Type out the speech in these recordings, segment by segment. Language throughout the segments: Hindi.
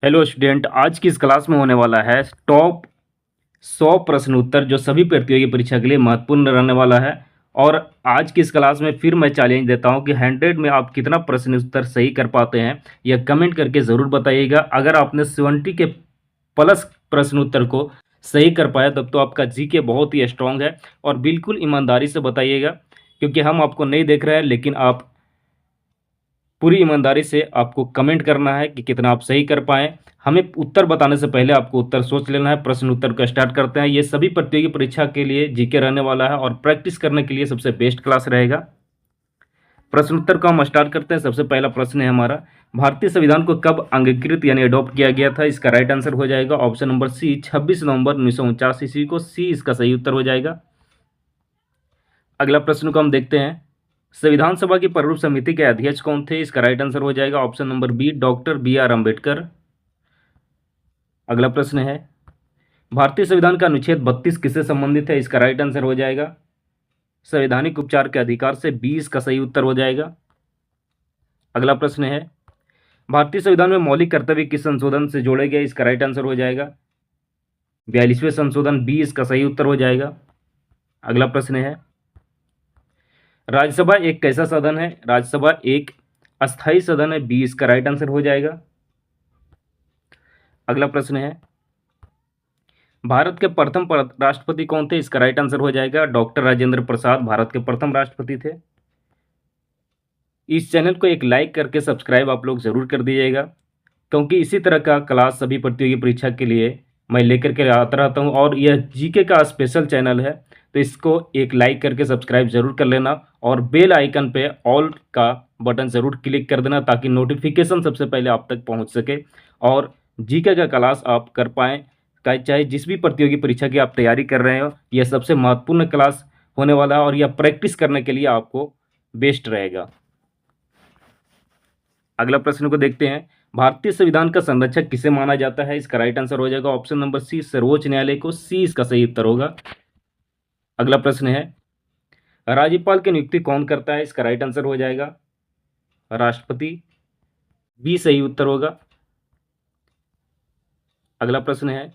हेलो स्टूडेंट, आज की इस क्लास में होने वाला है टॉप 100 प्रश्न उत्तर जो सभी प्रतियोगी परीक्षा के लिए महत्वपूर्ण रहने वाला है। और आज की इस क्लास में फिर मैं चैलेंज देता हूं कि 100 में आप कितना प्रश्न उत्तर सही कर पाते हैं, यह कमेंट करके ज़रूर बताइएगा। अगर आपने 70 के प्लस प्रश्न उत्तर को सही कर पाया तब तो आपका जीके बहुत ही स्ट्रांग है। और बिल्कुल ईमानदारी से बताइएगा, क्योंकि हम आपको नहीं देख रहे हैं, लेकिन आप पूरी ईमानदारी से आपको कमेंट करना है कि कितना आप सही कर पाएँ। हमें उत्तर बताने से पहले आपको उत्तर सोच लेना है। प्रश्न उत्तर का स्टार्ट करते हैं। ये सभी प्रतियोगी परीक्षा के लिए जीके रहने वाला है और प्रैक्टिस करने के लिए सबसे बेस्ट क्लास रहेगा। प्रश्न उत्तर को हम स्टार्ट करते हैं। सबसे पहला प्रश्न है हमारा, भारतीय संविधान को कब अंगीकृत यानी अडॉप्ट किया गया था? इसका राइट आंसर हो जाएगा ऑप्शन नंबर सी, 26 नवंबर 1949 ईस्वी को। सी इसका सही उत्तर हो जाएगा। अगला प्रश्न को हम देखते हैं, संविधान सभा की प्रारूप समिति के अध्यक्ष कौन थे? इसका राइट आंसर हो जाएगा option number B, doctor B R Ambedkar. अगला प्रश्न है, भारतीय संविधान का अनुच्छेद 32 किससे संबंधित है? इसका राइट आंसर हो जाएगा संवैधानिक उपचार के अधिकार से। 20 का सही उत्तर हो जाएगा। अगला प्रश्न है, भारतीय संविधान में मौलिक कर्तव्य किस संशोधन से जोड़े गए? इसका राइट आंसर हो जाएगा 42वें संशोधन। 20 का सही उत्तर हो जाएगा। अगला प्रश्न है, राज्यसभा एक कैसा सदन है? राज्यसभा एक अस्थायी सदन है। 20 का राइट आंसर हो जाएगा। अगला प्रश्न है, भारत के प्रथम राष्ट्रपति कौन थे? इसका राइट आंसर हो जाएगा डॉक्टर राजेंद्र प्रसाद भारत के प्रथम राष्ट्रपति थे। इस चैनल को एक लाइक करके सब्सक्राइब आप लोग ज़रूर कर दीजिएगा, क्योंकि इसी तरह का क्लास सभी प्रतियोगी परीक्षा के लिए मैं लेकर के आता रहता हूं। और यह जीके का स्पेशल चैनल है, तो इसको एक लाइक करके सब्सक्राइब ज़रूर कर लेना और बेल आइकन पे ऑल का बटन ज़रूर क्लिक कर देना, ताकि नोटिफिकेशन सबसे पहले आप तक पहुंच सके और जीके का क्लास आप कर पाएँ। चाहे जिस भी प्रतियोगी परीक्षा की आप तैयारी कर रहे हो, यह सबसे महत्वपूर्ण क्लास होने वाला है और यह प्रैक्टिस करने के लिए आपको बेस्ट रहेगा। अगला प्रश्न को देखते हैं, भारतीय संविधान का संरक्षक किसे माना जाता है? इसका राइट आंसर हो जाएगा ऑप्शन नंबर सी, सर्वोच्च न्यायालय को। सी इसका सही उत्तर होगा। अगला प्रश्न है, राज्यपाल की नियुक्ति कौन करता है? इसका राइट आंसर हो जाएगा राष्ट्रपति। बी सही उत्तर होगा। अगला प्रश्न है,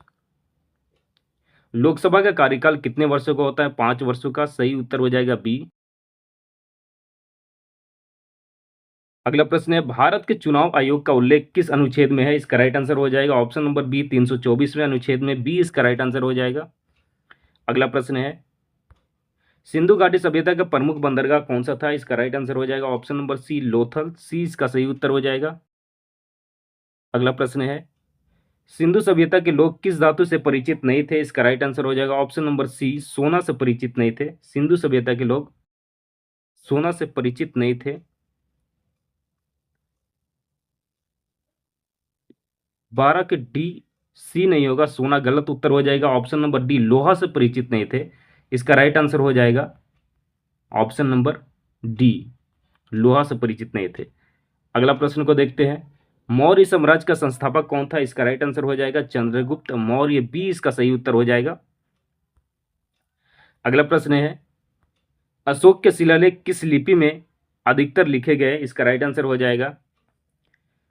लोकसभा का कार्यकाल कितने वर्षों का होता है? 5 वर्षों का। सही उत्तर हो जाएगा बी। अगला प्रश्न है, भारत के चुनाव आयोग का उल्लेख किस अनुच्छेद में है? इसका राइट आंसर हो जाएगा ऑप्शन नंबर बी, 324वें अनुच्छेद में। बी इसका राइट आंसर हो जाएगा। अगला प्रश्न है, सिंधु घाटी सभ्यता का प्रमुख बंदरगाह कौन सा था? इसका राइट आंसर हो जाएगा ऑप्शन नंबर सी, लोथल। सी इसका सही उत्तर हो जाएगा। अगला प्रश्न है, सिंधु सभ्यता के लोग किस धातु से परिचित नहीं थे? इसका राइट आंसर हो जाएगा ऑप्शन नंबर सी, सोना से परिचित नहीं थे। सिंधु सभ्यता के लोग सोना से परिचित नहीं थे। 12 के डी, सी नहीं होगा, सोना गलत उत्तर हो जाएगा। ऑप्शन नंबर डी, लोहा से परिचित नहीं थे। इसका राइट आंसर हो जाएगा ऑप्शन नंबर डी, लोहा से परिचित नहीं थे। अगला प्रश्न को देखते हैं, मौर्य साम्राज्य का संस्थापक कौन था? इसका राइट आंसर हो जाएगा चंद्रगुप्त मौर्य। बी इसका सही उत्तर हो जाएगा। अगला प्रश्न है, अशोक के शिलालेख किस लिपि में अधिकतर लिखे गए? इसका राइट आंसर हो जाएगा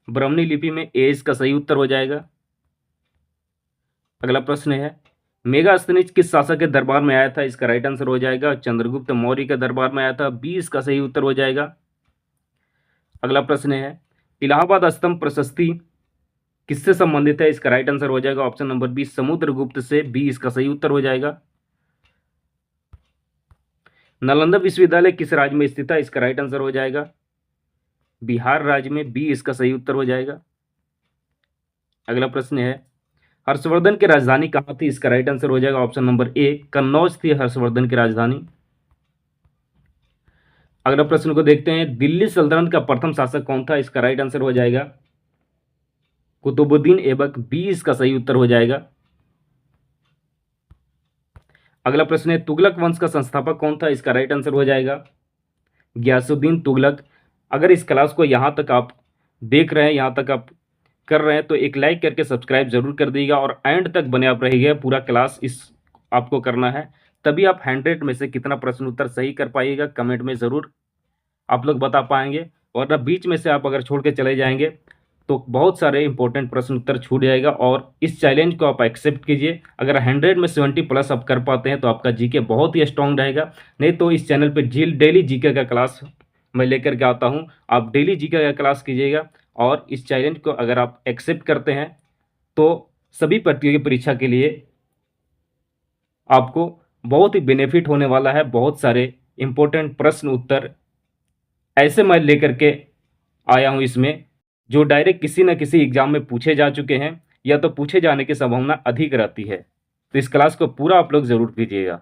ब्राह्मणी लिपि में। ए इसका सही उत्तर हो जाएगा। अगला प्रश्न है, मेगास्थनीज किस शासक के दरबार में आया था? इसका राइट आंसर हो जाएगा चंद्रगुप्त मौर्य के दरबार में आया था। बी इसका सही उत्तर हो जाएगा। अगला प्रश्न है, इलाहाबाद स्तंभ प्रशस्ति किससे संबंधित है? इसका राइट आंसर हो जाएगा ऑप्शन नंबर बी, समुद्रगुप्त से। बी इसका सही उत्तर हो जाएगा। नालंदा विश्वविद्यालय किस राज्य में स्थित है? इसका राइट आंसर हो जाएगा बिहार राज्य में। बी इसका सही उत्तर हो जाएगा। अगला प्रश्न है, हर्षवर्धन की राजधानी कहाँ थी? इसका राइट आंसर हो जाएगा ऑप्शन नंबर ए, कन्नौज थी हर्षवर्धन की राजधानी। अगला प्रश्न को देखते हैं, दिल्ली सल्तनत का प्रथम शासक कौन था? इसका राइट आंसर हो जाएगा कुतुबुद्दीन ऐबक। बी इसका सही उत्तर हो जाएगा। अगला प्रश्न है, तुगलक वंश का संस्थापक कौन था? इसका राइट आंसर हो जाएगा गयासुद्दीन तुगलक। अगर इस क्लास को यहाँ तक आप देख रहे हैं, यहाँ तक आप कर रहे हैं, तो एक लाइक करके सब्सक्राइब जरूर कर दीजिएगा और एंड तक बने आप रहिएगा। पूरा क्लास इस आपको करना है, तभी आप 100 में से कितना प्रश्न उत्तर सही कर पाइएगा कमेंट में ज़रूर आप लोग बता पाएंगे। वरना बीच में से आप अगर छोड़ के चले जाएंगे तो बहुत सारे इंपॉर्टेंट प्रश्न उत्तर छूट जाएगा। और इस चैलेंज को आप एक्सेप्ट कीजिए। अगर 100 में 70 प्लस आप कर पाते हैं तो आपका जीके बहुत ही स्ट्रांग रहेगा। नहीं तो इस चैनल पे डेली जीके का क्लास मैं लेकर के आता हूँ, आप डेली जीके का क्लास कीजिएगा। और इस चैलेंज को अगर आप एक्सेप्ट करते हैं तो सभी प्रतियोगी परीक्षा के लिए आपको बहुत ही बेनिफिट होने वाला है। बहुत सारे इंपॉर्टेंट प्रश्न उत्तर ऐसे मैं लेकर के आया हूँ इसमें, जो डायरेक्ट किसी न किसी एग्जाम में पूछे जा चुके हैं या तो पूछे जाने की संभावना अधिक रहती है। तो इस क्लास को पूरा आप लोग जरूर कीजिएगा।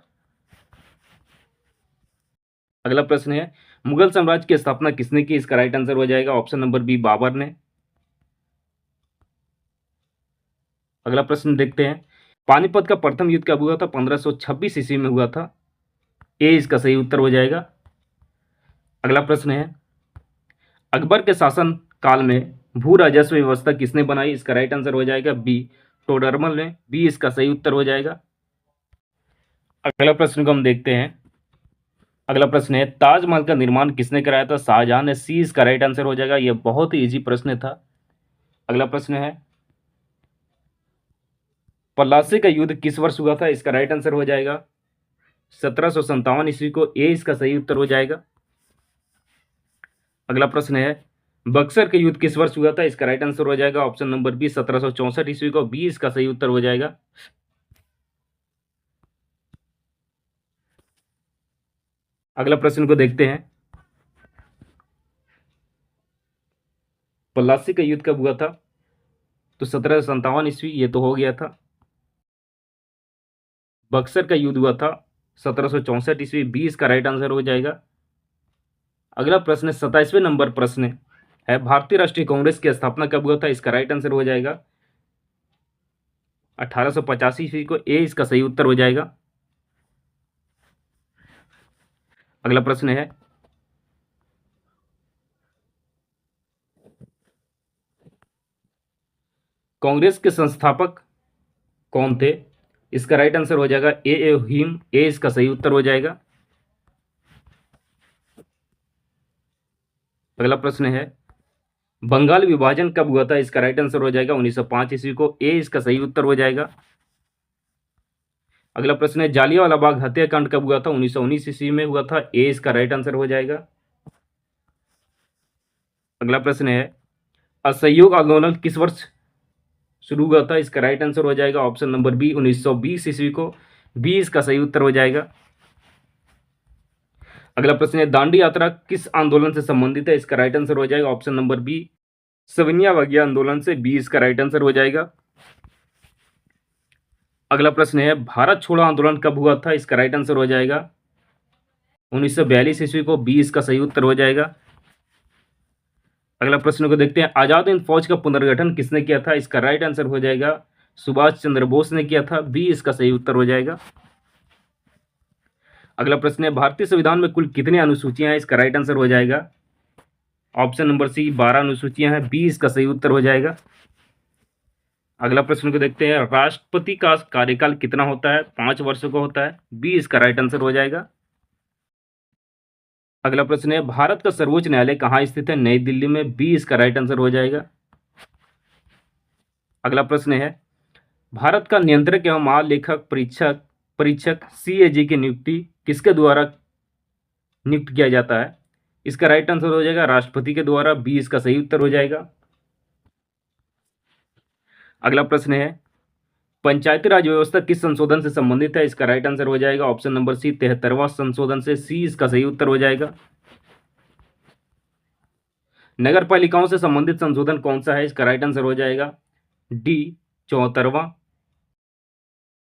अगला प्रश्न है, मुगल साम्राज्य की स्थापना किसने की? इसका राइट आंसर हो जाएगा ऑप्शन नंबर बी, बाबर ने। अगला प्रश्न देखते हैं, पानीपत का प्रथम युद्ध कब हुआ था? 1526 ईस्वी में हुआ था। ए इसका सही उत्तर हो जाएगा। अगला प्रश्न है, अकबर के शासन काल में भू राजस्व व्यवस्था किसने बनाई? इसका राइट आंसर हो जाएगा बी, टोडरमल ने। बी इसका सही उत्तर हो जाएगा। अगला प्रश्न को हम देखते हैं। अगला प्रश्न है, ताजमहल का निर्माण किसने कराया था? शाहजहां ने। सी इसका राइट आंसर हो जाएगा। यह बहुत ही इजी प्रश्न था। अगला प्रश्न है, पलासी का युद्ध किस वर्ष हुआ था? इसका राइट आंसर हो जाएगा 1757 ईस्वी को। ए इसका सही उत्तर हो जाएगा। अगला प्रश्न है, बक्सर का युद्ध किस वर्ष हुआ था? इसका राइट आंसर हो जाएगा ऑप्शन नंबर बी, 1764 ईस्वी को। बी इसका सही उत्तर हो जाएगा। अगला प्रश्न को देखते हैं, पलासी का युद्ध कब हुआ था? तो 1757 ईस्वी, ये तो हो गया था। बक्सर का युद्ध हुआ था 1764 ईस्वी। 20 का राइट आंसर हो जाएगा। अगला प्रश्न 27वें नंबर प्रश्न है, भारतीय राष्ट्रीय कांग्रेस की स्थापना कब हुआ था? इसका राइट आंसर हो जाएगा 1885 ईस्वी को। ए इसका सही उत्तर हो जाएगा। अगला प्रश्न है, कांग्रेस के संस्थापक कौन थे? इसका राइट आंसर हो जाएगा ए ह्यूम। ए इसका सही उत्तर हो जाएगा। अगला प्रश्न है, बंगाल विभाजन कब हुआ था? इसका राइट आंसर हो जाएगा 1905 ईस्वी को। ए इसका सही उत्तर हो जाएगा। अगला प्रश्न है, जालियांवाला बाग हत्याकांड कब हुआ था? 1919 ईस्वी में हुआ था। ए इसका राइट आंसर हो जाएगा। अगला प्रश्न है, असहयोग आंदोलन किस वर्ष शुरू हुआ था? इसका राइट आंसर हो जाएगा ऑप्शन नंबर बी, 1920 ईस्वी को। बी इसका सही उत्तर हो जाएगा। अगला प्रश्न है, दांडी यात्रा किस आंदोलन से संबंधित है? इसका राइट आंसर हो जाएगा ऑप्शन नंबर बी, सविनिया वगिया आंदोलन से। बी इसका राइट आंसर हो जाएगा। अगला प्रश्न है, भारत छोड़ो आंदोलन कब हुआ था? इसका राइट आंसर हो जाएगा 1942 ईस्वी को। बी इसका सही उत्तर हो जाएगा। अगला प्रश्न को देखते हैं, आजाद हिंद फौज का पुनर्गठन किसने किया था? इसका राइट आंसर हो जाएगा सुभाष चंद्र बोस ने किया था। बी इसका सही उत्तर हो जाएगा। अगला प्रश्न है, भारतीय संविधान में कुल कितनी अनुसूचियां हैं? इसका राइट आंसर हो जाएगा ऑप्शन नंबर सी, 12 अनुसूचियां हैं। बी इसका सही उत्तर हो जाएगा। अगला प्रश्न को देखते हैं, राष्ट्रपति का कार्यकाल कितना होता है? 5 वर्षों का होता है। बी इसका राइट आंसर हो जाएगा। अगला प्रश्न है, भारत का सर्वोच्च न्यायालय कहाँ स्थित है? नई दिल्ली में। बी इसका राइट आंसर हो जाएगा। अगला प्रश्न है, भारत का नियंत्रक एवं महालेखक परीक्षक परीक्षक CAG की नियुक्ति किसके द्वारा नियुक्त किया जाता है? इसका राइट आंसर हो जाएगा राष्ट्रपति के द्वारा। बी इसका सही उत्तर हो जाएगा। अगला प्रश्न है, पंचायती राज व्यवस्था किस संशोधन से संबंधित है? इसका राइट आंसर हो जाएगा ऑप्शन नंबर सी, 73वां संशोधन से। सी इसका सही उत्तर हो जाएगा। नगर पालिकाओं से संबंधित संशोधन कौन सा है? इसका राइट आंसर हो जाएगा डी, 74वां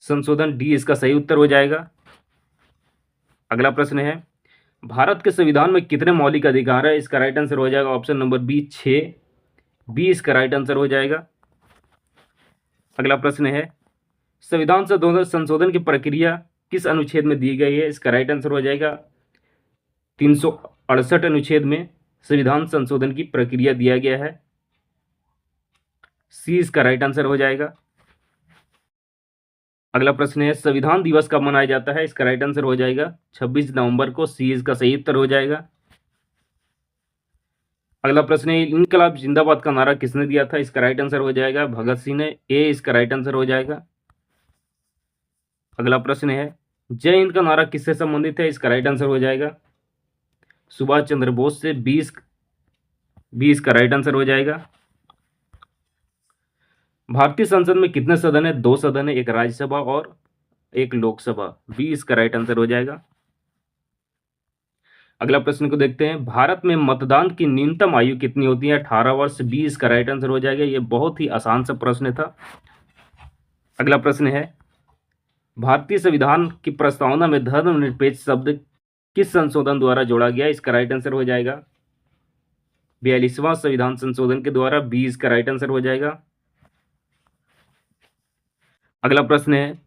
संशोधन। डी इसका सही उत्तर हो जाएगा। अगला प्रश्न है, भारत के संविधान में कितने मौलिक अधिकार है? इसका राइट आंसर हो जाएगा ऑप्शन नंबर बी, 6। बी इसका राइट आंसर हो जाएगा। अगला प्रश्न है, संविधान संशोधन की प्रक्रिया किस अनुच्छेद में दी गई है? इसका राइट आंसर हो जाएगा 368 अनुच्छेद में संविधान संशोधन की प्रक्रिया दिया गया है। सी इसका राइट आंसर हो जाएगा। अगला प्रश्न है, संविधान दिवस कब मनाया जाता है? इसका राइट आंसर हो जाएगा 26 नवंबर को। सी इसका सही उत्तर हो जाएगा। अगला प्रश्न है, इनकलाब जिंदाबाद का नारा किसने दिया था? इसका राइट आंसर हो जाएगा भगत सिंह ने। ए इसका राइट आंसर हो जाएगा। अगला प्रश्न है, जय हिंद का नारा किससे संबंधित है? इसका राइट आंसर हो जाएगा सुभाष चंद्र बोस से। 20 का राइट आंसर हो जाएगा। भारतीय संसद में कितने सदन है? 2 सदन है, एक राज्यसभा और एक लोकसभा। 20 का राइट आंसर हो जाएगा। अगला प्रश्न को देखते हैं, भारत में मतदान की न्यूनतम आयु कितनी होती है? 18 वर्ष। 20 का राइट आंसर हो जाएगा। ये बहुत ही आसान सा प्रश्न था। अगला प्रश्न है, भारतीय संविधान की प्रस्तावना में धर्मनिरपेक्ष शब्द किस संशोधन द्वारा जोड़ा गया? इसका राइट आंसर हो जाएगा 42वां संविधान संशोधन के द्वारा। 20 का राइट आंसर हो जाएगा। अगला प्रश्न है,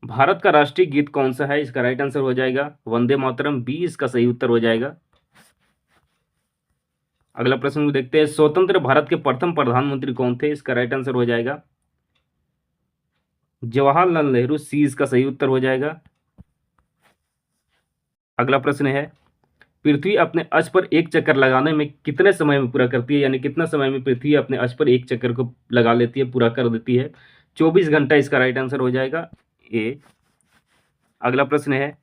भारत का राष्ट्रीय गीत कौन सा है? इसका राइट आंसर हो जाएगा वंदे मातरम। 20 का सही उत्तर हो जाएगा। अगला प्रश्न देखते हैं, स्वतंत्र भारत के प्रथम प्रधानमंत्री कौन थे? इसका राइट आंसर हो जाएगा जवाहरलाल नेहरू। 20 इसका सही उत्तर हो जाएगा। अगला प्रश्न है, पृथ्वी अपने अक्ष पर एक चक्कर लगाने में कितने समय में पूरा करती है? यानी कितना समय में पृथ्वी अपने अक्ष पर एक चक्कर को लगा लेती है, पूरा कर देती है? 24 घंटा इसका राइट आंसर हो जाएगा ए। अगला प्रश्न है,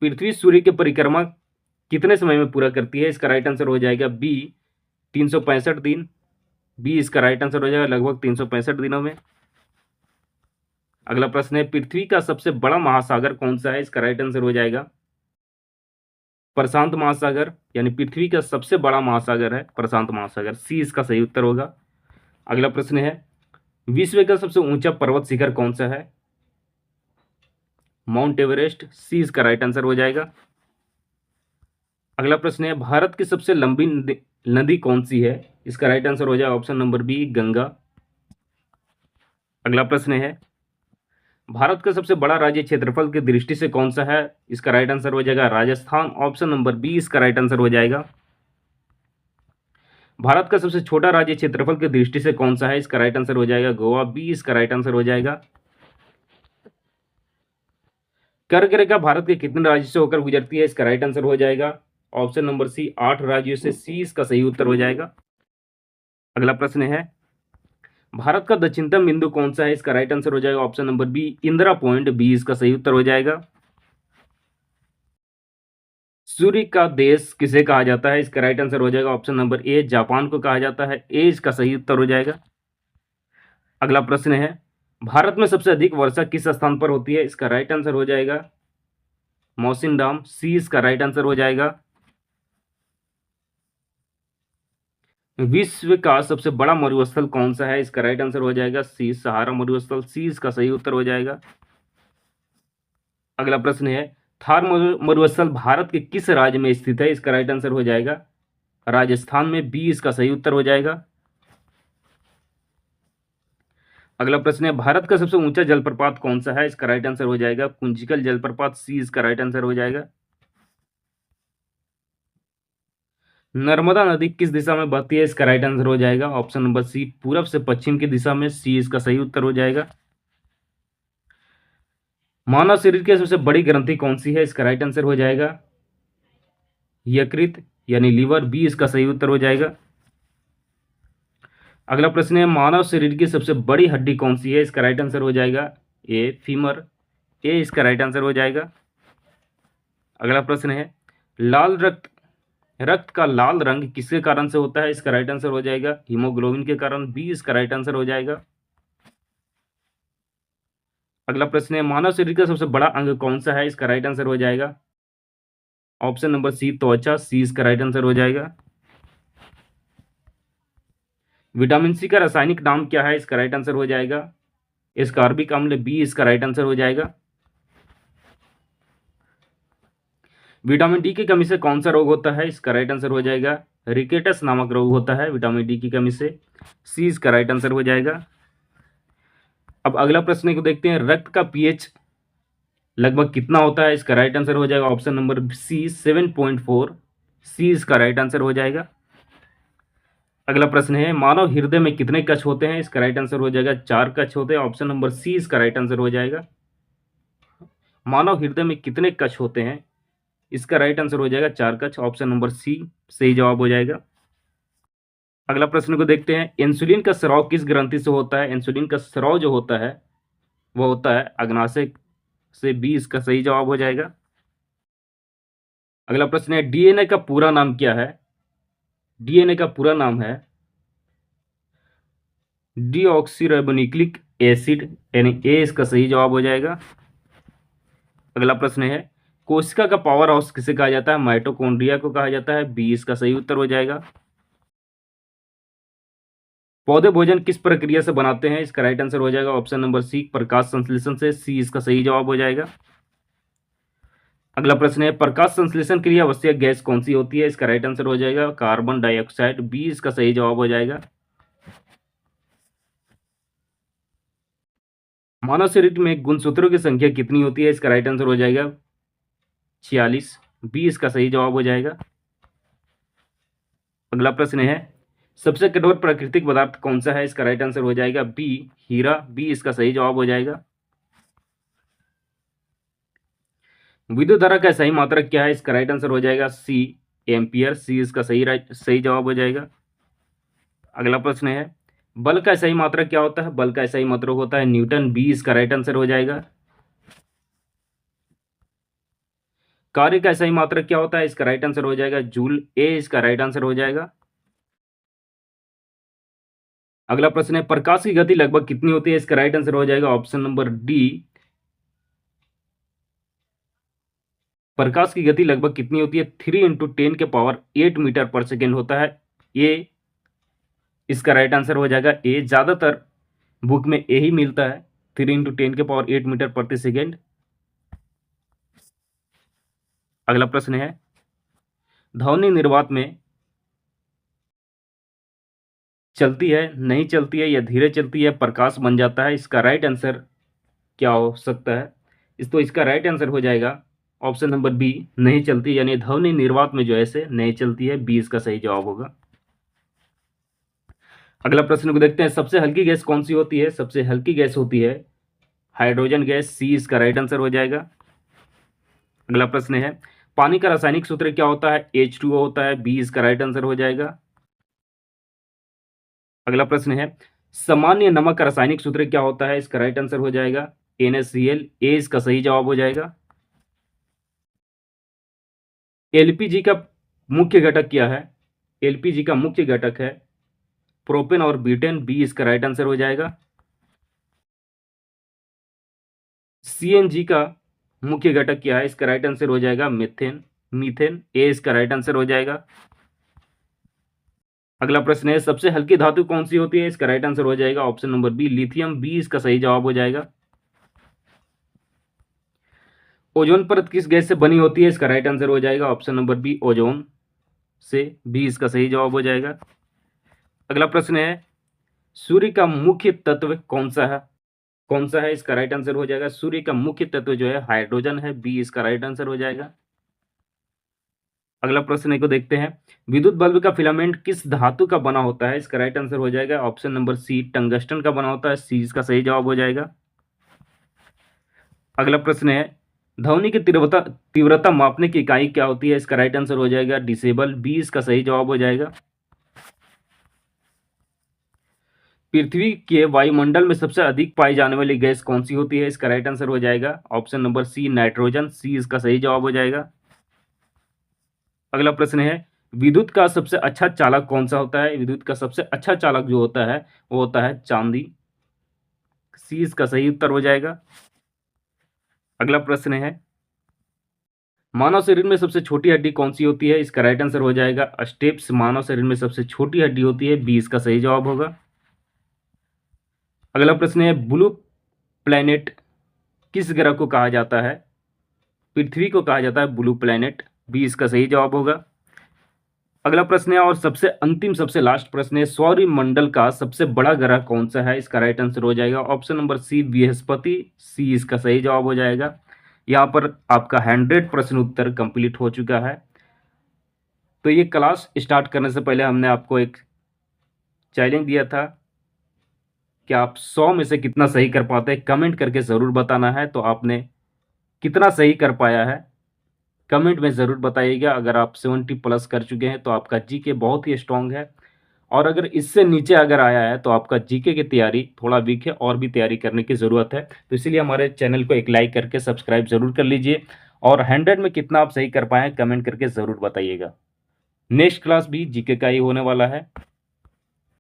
पृथ्वी सूर्य की परिक्रमा कितने समय में पूरा करती है? इसका राइट आंसर हो जाएगा बी 365 दिन। बी इसका राइट आंसर हो जाएगा लगभग 365 दिनों में। अगला प्रश्न है, पृथ्वी का सबसे बड़ा महासागर कौन सा है? इसका राइट आंसर हो जाएगा प्रशांत महासागर। यानी पृथ्वी का सबसे बड़ा महासागर है प्रशांत महासागर। सी इसका सही उत्तर होगा। अगला प्रश्न है, विश्व का सबसे ऊंचा पर्वत शिखर कौन सा है? Mount Everest. सी इसका राइट आंसर हो जाएगा। अगला प्रश्न है, भारत की सबसे लंबी नदी कौन सी है? इसका राइट आंसर हो जाएगा ऑप्शन नंबर बी गंगा। अगला प्रश्न है, भारत का सबसे बड़ा राज्य क्षेत्रफल की दृष्टि से कौन सा है? इसका राइट आंसर हो जाएगा राजस्थान। ऑप्शन नंबर बी इसका राइट आंसर हो जाएगा। भारत का सबसे छोटा राज्य क्षेत्रफल की दृष्टि से कौन सा है? इसका राइट आंसर हो जाएगा गोवा। बी इसका राइट आंसर हो जाएगा। कर्क रेखा भारत के कितने राज्यों से होकर गुजरती है? इसका राइट आंसर हो जाएगा ऑप्शन नंबर सी 8 राज्यों से। सी इसका सही उत्तर हो जाएगा। अगला प्रश्न है, भारत का दक्षिणतम बिंदु कौन सा है? इसका राइट आंसर हो जाएगा option number B Indira point. B इसका सही उत्तर हो जाएगा। सूर्य का देश किसे कहा जाता है? इसका राइट आंसर हो जाएगा ऑप्शन नंबर ए जापान को कहा जाता है। ए इसका सही उत्तर हो जाएगा। अगला प्रश्न है, भारत में सबसे अधिक वर्षा किस स्थान पर होती है? इसका राइट आंसर हो जाएगा मौसिनराम। सी इसका राइट आंसर हो जाएगा। विश्व का सबसे बड़ा मरुस्थल कौन सा है? इसका राइट आंसर हो जाएगा सी सहारा मरुस्थल। सी इसका सही उत्तर हो जाएगा। अगला प्रश्न है, थार मरुस्थल भारत के किस राज्य में स्थित है? इसका राइट आंसर हो जाएगा राजस्थान में। बी इसका सही उत्तर हो जाएगा। अगला प्रश्न है, भारत का सबसे ऊंचा जलप्रपात कौन सा है? इसका राइट आंसर हो जाएगा कुंचिकल जलप्रपात। सी इसका राइट आंसर हो जाएगा। नर्मदा नदी किस दिशा में बहती है? इसका राइट आंसर हो जाएगा ऑप्शन नंबर सी पूरब से पश्चिम की दिशा में। सी इसका सही उत्तर हो जाएगा। मानव शरीर की सबसे बड़ी ग्रंथि कौन सी है? इसका राइट आंसर हो जाएगा यकृत यानी लीवर। बी इसका सही उत्तर हो जाएगा। अगला प्रश्न है, मानव शरीर की सबसे बड़ी हड्डी कौन सी है? इसका राइट आंसर हो जाएगा ए फीमर। ए इसका राइट आंसर हो जाएगा। अगला प्रश्न है, लाल रक्त का लाल रंग किसके कारण से होता है? इसका राइट आंसर हो जाएगा हीमोग्लोबिन के कारण। बी इसका राइट आंसर हो जाएगा। अगला प्रश्न है, मानव शरीर का सबसे बड़ा अंग कौन सा है? इसका राइट आंसर हो जाएगा ऑप्शन नंबर सी त्वचा। सी इसका राइट आंसर हो जाएगा। विटामिन सी का रासायनिक नाम क्या है? इसका राइट आंसर हो जाएगा एस्कॉर्बिक अम्ल। बी इसका राइट आंसर हो जाएगा। विटामिन डी की कमी से कौन सा रोग होता है? इसका राइट आंसर हो जाएगा रिकेटस नामक रोग होता है विटामिन डी की कमी से। सी इसका राइट आंसर हो जाएगा। अब अगला प्रश्न को देखते हैं, रक्त का पीएच लगभग कितना होता है? इसका राइट आंसर हो जाएगा ऑप्शन नंबर सी 7.4। सी इसका राइट आंसर हो जाएगा। अगला प्रश्न है, मानव हृदय में कितने कक्ष होते हैं? इसका राइट आंसर हो जाएगा 4 कक्ष होते हैं। ऑप्शन नंबर सी इसका राइट आंसर हो जाएगा। मानव हृदय में कितने कक्ष होते हैं? इसका राइट आंसर हो जाएगा 4 कक्ष। ऑप्शन नंबर सी सही जवाब हो जाएगा। अगला प्रश्न को देखते हैं, इंसुलिन का स्राव किस ग्रंथि से होता है? इंसुलिन का स्राव जो होता है वो होता है अग्नाशय से। बी इसका सही जवाब हो जाएगा। अगला प्रश्न है, डीएनए का पूरा नाम क्या है? डीएनए का पूरा नाम है डीऑक्सीराइबोन्यूक्लिक एसिड, यानी ए इसका सही जवाब हो जाएगा। अगला प्रश्न है, कोशिका का पावर हाउस किसे कहा जाता है? माइटोकॉन्ड्रिया को कहा जाता है। बी इसका सही उत्तर हो जाएगा। पौधे भोजन किस प्रक्रिया से बनाते हैं? इसका राइट आंसर हो जाएगा ऑप्शन नंबर सी, प्रकाश संश्लेषण से। सी इसका सही जवाब हो जाएगा। अगला प्रश्न है, प्रकाश संश्लेषण के लिए आवश्यक गैस कौन सी होती है? इसका राइट आंसर हो जाएगा कार्बन डाइऑक्साइड। बी इसका सही जवाब हो जाएगा। मानव शरीर में गुणसूत्रों की संख्या कितनी होती है? इसका राइट आंसर हो जाएगा 46। बी इसका सही जवाब हो जाएगा। अगला प्रश्न है, सबसे कठोर प्राकृतिक पदार्थ कौन सा है? इसका राइट आंसर हो जाएगा बी, हीरा। बी इसका सही जवाब हो जाएगा। विद्युत धारा का सही मात्रक क्या है? इसका राइट आंसर हो जाएगा सी, एम्पियर। सी इसका सही जवाब हो जाएगा। अगला प्रश्न है, बल का सही मात्रक क्या होता है? बल का सही मात्रक होता है न्यूटन। बी इसका राइट आंसर हो जाएगा। कार्य का सही मात्रक क्या होता है? इसका राइट आंसर हो जाएगा जूल। ए इसका राइट आंसर हो जाएगा। अगला प्रश्न है, प्रकाश की गति लगभग कितनी होती है? इसका राइट आंसर हो जाएगा ऑप्शन नंबर डी, प्रकाश की गति लगभग कितनी होती है? 3 × 10⁸ मीटर पर सेकेंड होता है। ये इसका राइट आंसर हो जाएगा ए। ज्यादातर बुक में ए ही मिलता है, 3 × 10⁸ मीटर प्रति सेकेंड। अगला प्रश्न है, ध्वनि निर्वात में चलती है, नहीं चलती है, या धीरे चलती है प्रकाश बन जाता है? इसका राइट आंसर क्या हो सकता है? इसका राइट आंसर हो जाएगा ऑप्शन नंबर बी, नहीं चलती, यानी ध्वनि निर्वात में जो है से नहीं चलती है। बी इसका सही जवाब होगा। अगला प्रश्न को देखते हैं, सबसे हल्की गैस कौन सी होती है? सबसे हल्की गैस होती है हाइड्रोजन गैस। सी इसका राइट आंसर हो जाएगा। अगला प्रश्न है, पानी का रासायनिक सूत्र क्या होता है? H2O होता है। बी इसका राइट आंसर हो जाएगा। अगला प्रश्न है, सामान्य नमक का रासायनिक सूत्र क्या होता है? इसका राइट आंसर हो जाएगा NaCl। ए इसका सही जवाब हो जाएगा। एलपीजी का मुख्य घटक क्या है? एलपीजी का मुख्य घटक है प्रोपेन और ब्यूटेन। बी इसका राइट आंसर हो जाएगा। सीएनजी का मुख्य घटक क्या है? इसका राइट आंसर हो जाएगा मीथेन। ए इसका राइट आंसर हो जाएगा। अगला प्रश्न है, सबसे हल्की धातु कौन सी होती है? इसका राइट आंसर हो जाएगा option number B, lithium. B इसका सही जवाब हो जाएगा। ओजोन परत किस गैस से बनी होती है? इसका राइट आंसर हो जाएगा ऑप्शन नंबर बी, ओजोन से। बी इसका सही जवाब हो जाएगा। अगला प्रश्न है, सूर्य का मुख्य तत्व कौन सा है? इसका राइट आंसर हो जाएगा, सूर्य का मुख्य तत्व जो है हाइड्रोजन है। बी इसका राइट आंसर हो जाएगा। अगला प्रश्न को देखते हैं, विद्युत बल्ब का फिलामेंट किस धातु का बना होता है? इसका राइट आंसर हो जाएगा ऑप्शन नंबर सी, टंगस्टन का बना होता है। सी इसका सही जवाब हो जाएगा। अगला प्रश्न है, ध्वनि की तीव्रता मापने की इकाई क्या होती है? इसका राइट आंसर हो जाएगा डिसिबल। बी इसका सही जवाब हो जाएगा। पृथ्वी के वायुमंडल में सबसे अधिक पाई जाने वाली गैस कौन सी होती है? इसका राइट आंसर हो जाएगा ऑप्शन नंबर सी, नाइट्रोजन। सी इसका सही जवाब हो जाएगा। अगला प्रश्न है, विद्युत का सबसे अच्छा चालक कौन सा होता है? विद्युत का सबसे अच्छा चालक जो होता है वो होता है चांदी। सी इसका सही उत्तर हो जाएगा। अगला प्रश्न है, मानव शरीर में सबसे छोटी हड्डी कौन सी होती है? इसका राइट आंसर हो जाएगा स्टेप्स। मानव शरीर में सबसे छोटी हड्डी होती है। बी इसका सही जवाब होगा। अगला प्रश्न है, ब्लू प्लैनेट किस ग्रह को कहा जाता है? पृथ्वी को कहा जाता है ब्लू प्लैनेट। बी इसका सही जवाब होगा। अगला प्रश्न है और सबसे अंतिम सबसे लास्ट प्रश्न है, सौर मंडल का सबसे बड़ा ग्रह कौन सा है? इसका राइट आंसर हो जाएगा ऑप्शन नंबर सी, बृहस्पति। सी इसका सही जवाब हो जाएगा। यहाँ पर आपका 100 प्रश्न उत्तर कंप्लीट हो चुका है। तो ये क्लास स्टार्ट करने से पहले हमने आपको एक चैलेंज दिया था कि आप 100 में से कितना सही कर पाते हैं, कमेंट करके ज़रूर बताना है। तो आपने कितना सही कर पाया है कमेंट में ज़रूर बताइएगा। अगर आप 70 प्लस कर चुके हैं तो आपका जीके बहुत ही स्ट्रांग है और अगर इससे नीचे अगर आया है तो आपका जीके की तैयारी थोड़ा वीक है, और भी तैयारी करने की ज़रूरत है। तो इसीलिए हमारे चैनल को एक लाइक करके सब्सक्राइब ज़रूर कर लीजिए, और 100 में कितना आप सही कर पाएँ कमेंट करके ज़रूर बताइएगा। नेक्स्ट क्लास भी जीके का ही होने वाला है।